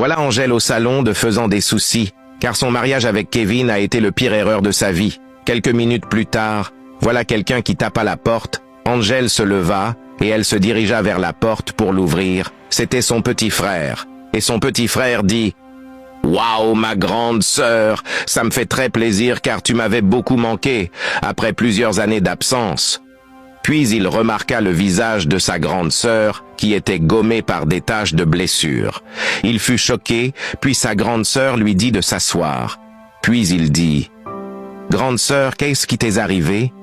Voilà Angèle au salon de faisant des soucis, car son mariage avec Kevin a été le pire erreur de sa vie. Quelques minutes plus tard, voilà quelqu'un qui tape à la porte. Angèle se leva et elle se dirigea vers la porte pour l'ouvrir. C'était son petit frère. Et son petit frère dit « Waouh, ma grande sœur, ça me fait très plaisir car tu m'avais beaucoup manqué, après plusieurs années d'absence. » Puis il remarqua le visage de sa grande sœur qui était gommé par des taches de blessures. Il fut choqué, puis sa grande sœur lui dit de s'asseoir. Puis il dit « Grande sœur, qu'est-ce qui t'est arrivé?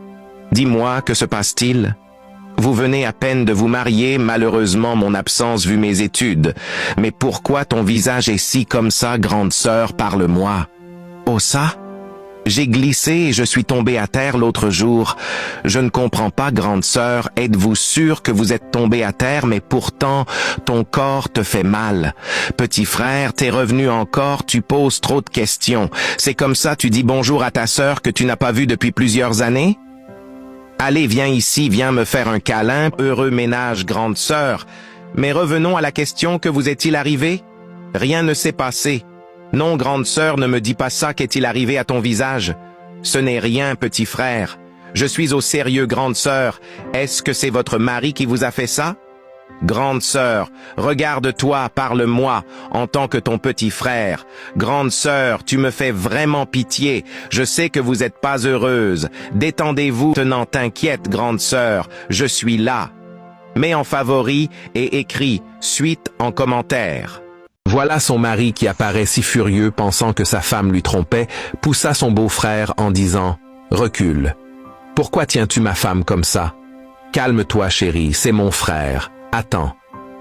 Dis-moi, que se passe-t-il? Vous venez à peine de vous marier, malheureusement mon absence vu mes études. Mais pourquoi ton visage est si comme ça, grande sœur, parle-moi. » « Oh ça? J'ai glissé et je suis tombé à terre l'autre jour. Je ne comprends pas, grande sœur, êtes-vous sûre que vous êtes tombé à terre, mais pourtant, ton corps te fait mal. Petit frère, t'es revenu encore, tu poses trop de questions. C'est comme ça, tu dis bonjour à ta sœur que tu n'as pas vue depuis plusieurs années? Allez, viens ici, viens me faire un câlin, heureux ménage, grande sœur. Mais revenons à la question, que vous est-il arrivé? Rien ne s'est passé. Non, grande sœur, ne me dis pas ça, qu'est-il arrivé à ton visage? Ce n'est rien, petit frère. Je suis au sérieux, grande sœur. Est-ce que c'est votre mari qui vous a fait ça? Grande sœur, regarde-toi, parle-moi, en tant que ton petit frère. Grande sœur, tu me fais vraiment pitié. Je sais que vous n'êtes pas heureuse. Détendez-vous, tenant t'inquiète, grande sœur. Je suis là. Mets en favori et écris suite en commentaire. Voilà son mari qui apparaît si furieux, pensant que sa femme lui trompait, poussa son beau-frère en disant « Recule. Pourquoi tiens-tu ma femme comme ça? Calme-toi, chérie, c'est mon frère. Attends,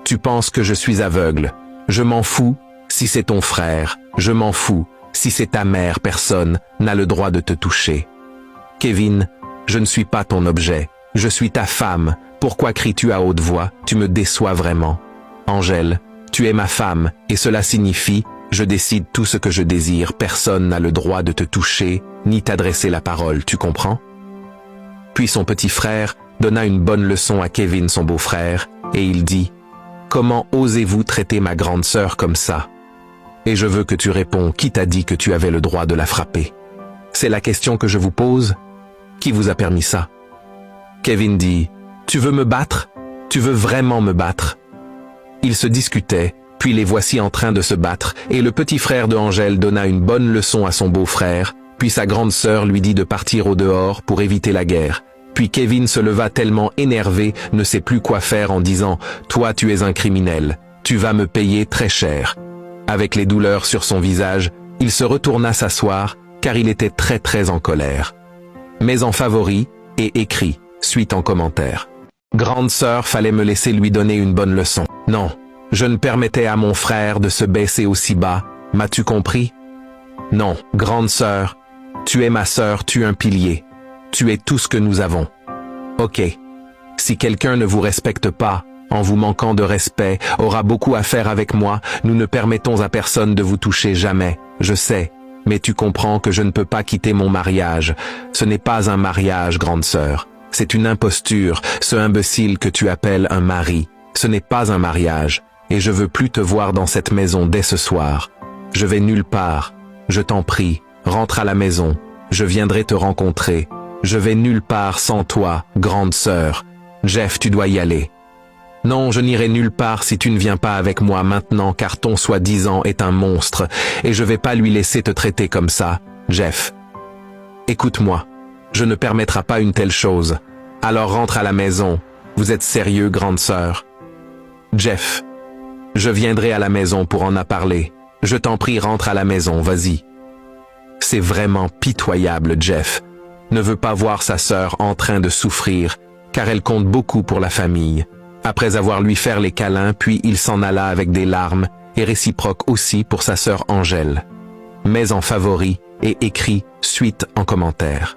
tu penses que je suis aveugle. Je m'en fous si c'est ton frère. Je m'en fous si c'est ta mère. Personne n'a le droit de te toucher. Kevin, je ne suis pas ton objet. Je suis ta femme. Pourquoi cries-tu à haute voix? Tu me déçois vraiment. Angèle, tu es ma femme, et cela signifie, je décide tout ce que je désire, personne n'a le droit de te toucher, ni t'adresser la parole, tu comprends? Puis son petit frère donna une bonne leçon à Kevin, son beau-frère, et il dit « Comment osez-vous traiter ma grande sœur comme ça? Et je veux que tu réponds, qui t'a dit que tu avais le droit de la frapper? C'est la question que je vous pose. Qui vous a permis ça? » Kevin dit « Tu veux me battre? Tu veux vraiment me battre? » Ils se discutaient, puis les voici en train de se battre, et le petit frère de Angèle donna une bonne leçon à son beau-frère, puis sa grande sœur lui dit de partir au dehors pour éviter la guerre. Puis Kevin se leva tellement énervé, ne sait plus quoi faire en disant « Toi tu es un criminel, tu vas me payer très cher. » Avec les douleurs sur son visage, il se retourna s'asseoir, car il était très en colère. Mais en favori, et écrit, suite en commentaire. Grande sœur, fallait me laisser lui donner une bonne leçon. Non, je ne permettais à mon frère de se baisser aussi bas, m'as-tu compris? Non, grande sœur, tu es ma sœur, tu es un pilier. Tu es tout ce que nous avons. Ok. Si quelqu'un ne vous respecte pas, en vous manquant de respect, aura beaucoup à faire avec moi, nous ne permettons à personne de vous toucher jamais, je sais. Mais tu comprends que je ne peux pas quitter mon mariage. Ce n'est pas un mariage, grande sœur. C'est une imposture, ce imbécile que tu appelles un mari. Ce n'est pas un mariage, et je veux plus te voir dans cette maison dès ce soir. Je vais nulle part. Je t'en prie, rentre à la maison. Je viendrai te rencontrer. Je vais nulle part sans toi, grande sœur. Jeff, tu dois y aller. Non, je n'irai nulle part si tu ne viens pas avec moi maintenant, car ton soi-disant est un monstre, et je vais pas lui laisser te traiter comme ça, Jeff. Écoute-moi, je ne permettrai pas une telle chose. Alors rentre à la maison. Vous êtes sérieux, grande sœur? Jeff, je viendrai à la maison pour en parler. Je t'en prie, rentre à la maison, vas-y. C'est vraiment pitoyable, Jeff. Ne veut pas voir sa sœur en train de souffrir, car elle compte beaucoup pour la famille. Après avoir lui fait les câlins, puis il s'en alla avec des larmes, et réciproque aussi pour sa sœur Angèle. Mais en favori, et écrit suite en commentaire.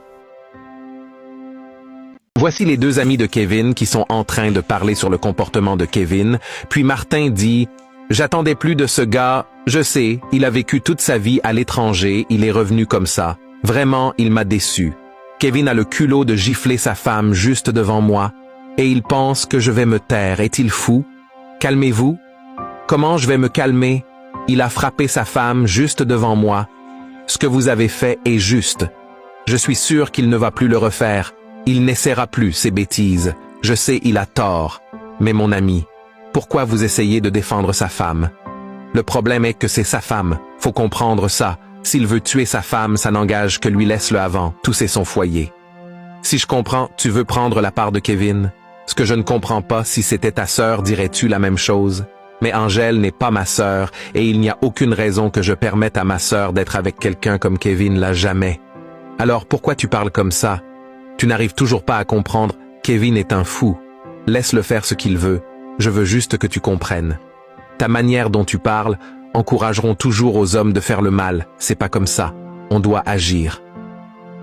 Voici les deux amis de Kevin qui sont en train de parler sur le comportement de Kevin, puis Martin dit « J'attendais plus de ce gars, je sais, il a vécu toute sa vie à l'étranger, il est revenu comme ça. Vraiment, il m'a déçu. Kevin a le culot de gifler sa femme juste devant moi, et il pense que je vais me taire, est-il fou? Calmez-vous. Comment je vais me calmer? Il a frappé sa femme juste devant moi. Ce que vous avez fait est juste. Je suis sûr qu'il ne va plus le refaire. Il n'essaiera plus ces bêtises. Je sais, il a tort. Mais mon ami, pourquoi vous essayez de défendre sa femme? Le problème est que c'est sa femme. Faut comprendre ça. S'il veut tuer sa femme, ça n'engage que lui, laisse-le avant. Tout c'est son foyer. Si je comprends, tu veux prendre la part de Kevin? Ce que je ne comprends pas, si c'était ta sœur, dirais-tu la même chose? Mais Angèle n'est pas ma sœur, et il n'y a aucune raison que je permette à ma sœur d'être avec quelqu'un comme Kevin, là, jamais. Alors pourquoi tu parles comme ça? Tu n'arrives toujours pas à comprendre, Kevin est un fou. Laisse-le faire ce qu'il veut, je veux juste que tu comprennes. Ta manière dont tu parles encourageront toujours aux hommes de faire le mal, c'est pas comme ça, on doit agir.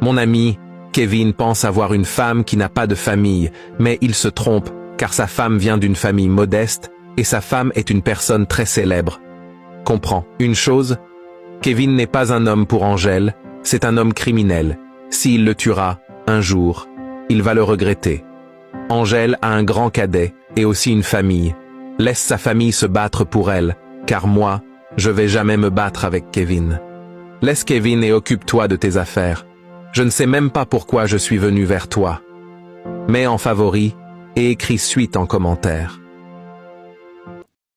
Mon ami, Kevin pense avoir une femme qui n'a pas de famille, mais il se trompe, car sa femme vient d'une famille modeste, et sa femme est une personne très célèbre. Comprends une chose, Kevin n'est pas un homme pour Angèle, c'est un homme criminel. S'il le tuera, un jour, il va le regretter. Angèle a un grand cadet, et aussi une famille. Laisse sa famille se battre pour elle, car moi, je vais jamais me battre avec Kevin. Laisse Kevin et occupe-toi de tes affaires. Je ne sais même pas pourquoi je suis venu vers toi. Mets en favori, et écris suite en commentaire.